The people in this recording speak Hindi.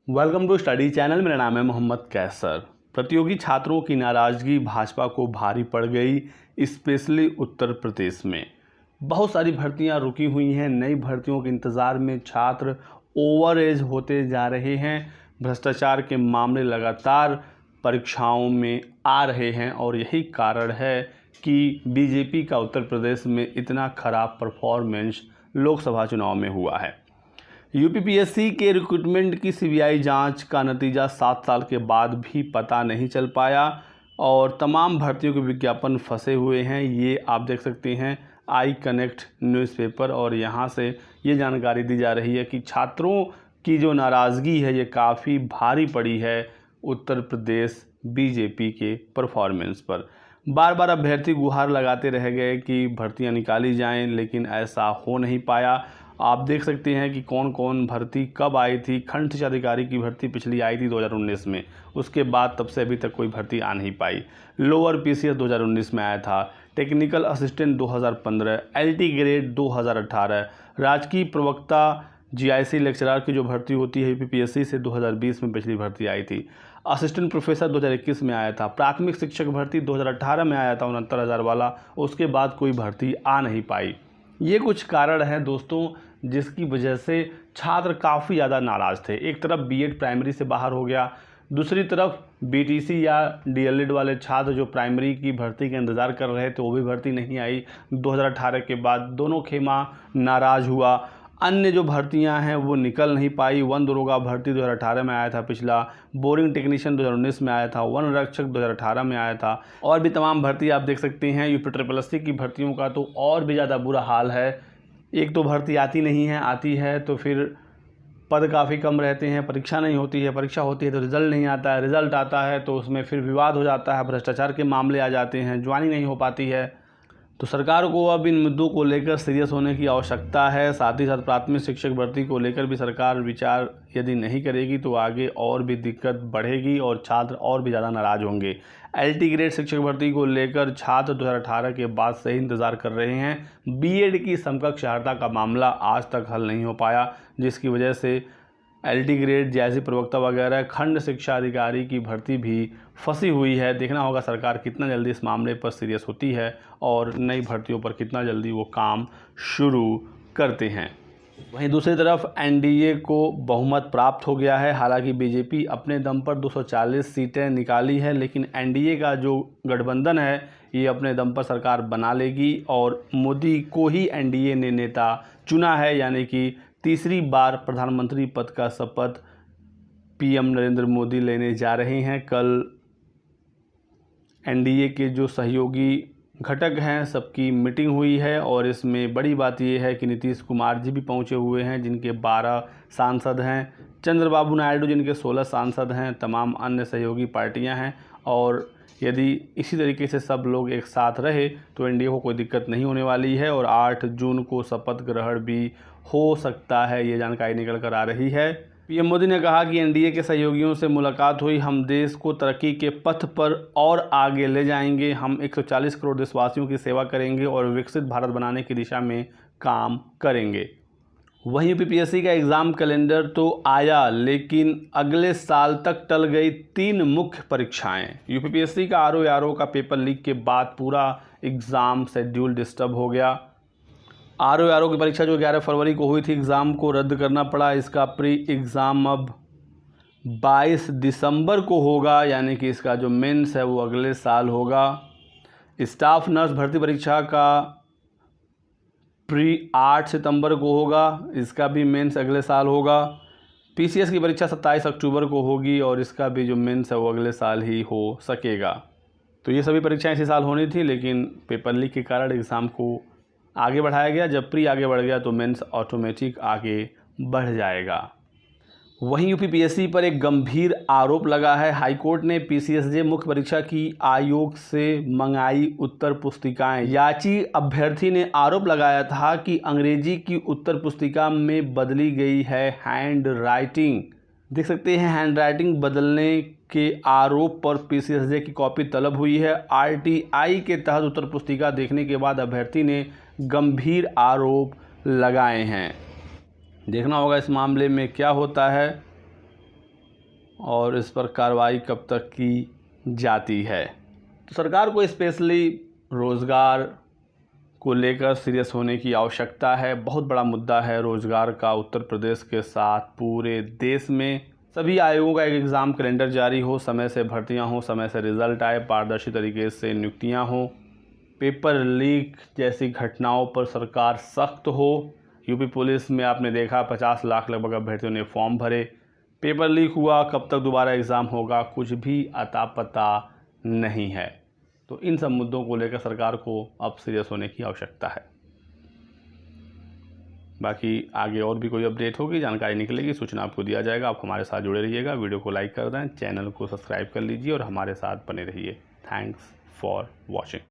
Welcome to study channel. मेरा नाम है मोहम्मद कैसर। प्रतियोगी छात्रों की नाराज़गी भाजपा को भारी पड़ गई, स्पेशली उत्तर प्रदेश में। बहुत सारी भर्तियां रुकी हुई हैं। नई भर्तियों के इंतज़ार में छात्र ओवर एज होते जा रहे हैं। भ्रष्टाचार के मामले लगातार परीक्षाओं में आ रहे हैं और यही कारण है कि बीजेपी का उत्तर प्रदेश में इतना खराब परफॉर्मेंस लोकसभा चुनाव में हुआ है। यूपीपीएससी के रिक्रूटमेंट की सीबीआई जांच का नतीजा 7 साल के बाद भी पता नहीं चल पाया और तमाम भर्तियों के विज्ञापन फंसे हुए हैं। ये आप देख सकते हैं आई कनेक्ट न्यूज़पेपर और यहाँ से ये जानकारी दी जा रही है कि छात्रों की जो नाराज़गी है ये काफ़ी भारी पड़ी है उत्तर प्रदेश बीजेपी के परफॉर्मेंस पर। बार बार अभ्यर्थी गुहार लगाते रह गए कि भर्तियां निकाली जाएं, लेकिन ऐसा हो नहीं पाया। आप देख सकते हैं कि कौन कौन भर्ती कब आई थी। खंड शिक्षा अधिकारी की भर्ती पिछली आई थी 2019 में, उसके बाद तब से अभी तक कोई भर्ती आ नहीं पाई। लोअर पीसीएस 2019 में आया था, टेक्निकल असिस्टेंट 2015, एलटी ग्रेड 2018, राजकीय प्रवक्ता जीआईसी लेक्चरर की जो भर्ती होती है यूपीपीएससी से 2020 में पिछली भर्ती आई थी। असिस्टेंट प्रोफेसर 2021 में आया था। प्राथमिक शिक्षक भर्ती 2018 में आया था 69,000 वाला, उसके बाद कोई भर्ती आ नहीं पाई। ये कुछ कारण हैं दोस्तों जिसकी वजह से छात्र काफ़ी ज़्यादा नाराज़ थे। एक तरफ बीएड प्राइमरी से बाहर हो गया, दूसरी तरफ बीटीसी या डीएलएड वाले छात्र जो प्राइमरी की भर्ती का इंतज़ार कर रहे थे वो भी भर्ती नहीं आई 2018 के बाद। दोनों खेमा नाराज़ हुआ। अन्य जो भर्तियां हैं वो निकल नहीं पाई। वन दरोगा भर्ती 2018 में आया था पिछला, बोरिंग टेक्नीशियन 2019 में आया था, वन रक्षक 2018 में आया था और भी तमाम भर्ती आप देख सकते हैं। यूपी ट्रिपल की भर्तियों का तो और भी ज़्यादा बुरा हाल है। एक तो भर्ती आती नहीं है, आती है तो फिर पद काफ़ी कम रहते हैं, परीक्षा नहीं होती है, परीक्षा होती है तो रिज़ल्ट नहीं आता है, रिज़ल्ट आता है तो उसमें फिर विवाद हो जाता है, भ्रष्टाचार के मामले आ जाते हैं, ज्वाइनिंग नहीं हो पाती है। तो सरकार को अब इन मुद्दों को लेकर सीरियस होने की आवश्यकता है। साथ ही साथ प्राथमिक शिक्षक भर्ती को लेकर भी सरकार विचार यदि नहीं करेगी तो आगे और भी दिक्कत बढ़ेगी और छात्र और भी ज़्यादा नाराज़ होंगे। एलटी ग्रेड शिक्षक भर्ती को लेकर छात्र 2018 के बाद से ही इंतज़ार कर रहे हैं। बीएड की समकक्ष अर्हता का मामला आज तक हल नहीं हो पाया, जिसकी वजह से एलटी ग्रेड जैसी प्रवक्ता वगैरह खंड शिक्षा अधिकारी की भर्ती भी फंसी हुई है। देखना होगा सरकार कितना जल्दी इस मामले पर सीरियस होती है और नई भर्तियों पर कितना जल्दी वो काम शुरू करते हैं। वहीं दूसरी तरफ एनडीए को बहुमत प्राप्त हो गया है। हालांकि बीजेपी अपने दम पर 240 सीटें निकाली है, लेकिन एनडीए का जो गठबंधन है ये अपने दम पर सरकार बना लेगी और मोदी को ही एनडीए ने नेता चुना है, यानी कि तीसरी बार प्रधानमंत्री पद का शपथ पीएम नरेंद्र मोदी लेने जा रहे हैं। कल एनडीए के जो सहयोगी घटक हैं सबकी मीटिंग हुई है और इसमें बड़ी बात यह है कि नीतीश कुमार जी भी पहुंचे हुए हैं जिनके 12 सांसद हैं, चंद्रबाबू नायडू जिनके 16 सांसद हैं, तमाम अन्य सहयोगी पार्टियां हैं और यदि इसी तरीके से सब लोग एक साथ रहे तो एनडीए को कोई दिक्कत नहीं होने वाली है और 8 जून को शपथ ग्रहण भी हो सकता है, ये जानकारी निकल कर आ रही है। पीएम मोदी ने कहा कि एनडीए के सहयोगियों से मुलाकात हुई, हम देश को तरक्की के पथ पर और आगे ले जाएंगे, हम 140 करोड़ देशवासियों की सेवा करेंगे और विकसित भारत बनाने की दिशा में काम करेंगे। वहीं यूपीपीएससी का एग्ज़ाम कैलेंडर तो आया, लेकिन अगले साल तक टल गई 3 मुख्य परीक्षाएं। यूपीपीएससी का आरओ का पेपर लीक के बाद पूरा एग्ज़ाम शेड्यूल डिस्टर्ब हो गया। आरओ की परीक्षा जो 11 फरवरी को हुई थी, एग्ज़ाम को रद्द करना पड़ा। इसका प्री एग्ज़ाम अब 22 दिसंबर को होगा, यानी कि इसका जो मेंस है वो अगले साल होगा। स्टाफ नर्स भर्ती परीक्षा का प्री 8 सितंबर को होगा, इसका भी मेंस अगले साल होगा। पीसीएस की परीक्षा 27 अक्टूबर को होगी और इसका भी जो मेंस है वो अगले साल ही हो सकेगा। तो ये सभी परीक्षाएं इसी साल होनी थी, लेकिन पेपर लीक के कारण एग्ज़ाम को आगे बढ़ाया गया। जब प्री आगे बढ़ गया तो मेंस ऑटोमेटिक आगे बढ़ जाएगा। वहीं यूपीपीएससी पर एक गंभीर आरोप लगा है। हाईकोर्ट ने पीसीएसजे मुख्य परीक्षा की आयोग से मंगाई उत्तर पुस्तिकाएं। याची अभ्यर्थी ने आरोप लगाया था कि अंग्रेजी की उत्तर पुस्तिका में बदली गई है हैंड राइटिंग। देख सकते हैं हैंड राइटिंग बदलने के आरोप पर पीसीएसजे की कॉपी तलब हुई है। आरटीआई के तहत उत्तर पुस्तिका देखने के बाद अभ्यर्थी ने गंभीर आरोप लगाए हैं। देखना होगा इस मामले में क्या होता है। और इस पर कार्रवाई कब तक की जाती है। तो सरकार को स्पेशली रोज़गार को लेकर सीरियस होने की आवश्यकता है। बहुत बड़ा मुद्दा है रोज़गार का उत्तर प्रदेश के साथ पूरे देश में। सभी आयोगों का एक एग्ज़ाम कैलेंडर जारी हो, समय से भर्तियां हो, समय से रिज़ल्ट आए, पारदर्शी तरीके से नियुक्तियां हो, पेपर लीक जैसी घटनाओं पर सरकार सख्त हो। यूपी पुलिस में आपने देखा 50 लाख लगभग अभ्यर्थियों ने फॉर्म भरे, पेपर लीक हुआ, कब तक दोबारा एग्ज़ाम होगा कुछ भी अता पता नहीं है। तो इन सब मुद्दों को लेकर सरकार को अब सीरियस होने की आवश्यकता है। बाकी आगे और भी कोई अपडेट होगी, जानकारी निकलेगी, सूचना आपको दिया जाएगा। आप हमारे साथ जुड़े रहिएगा, वीडियो को लाइक कर दें, चैनल को सब्सक्राइब कर लीजिए और हमारे साथ बने रहिए। Thanks for watching.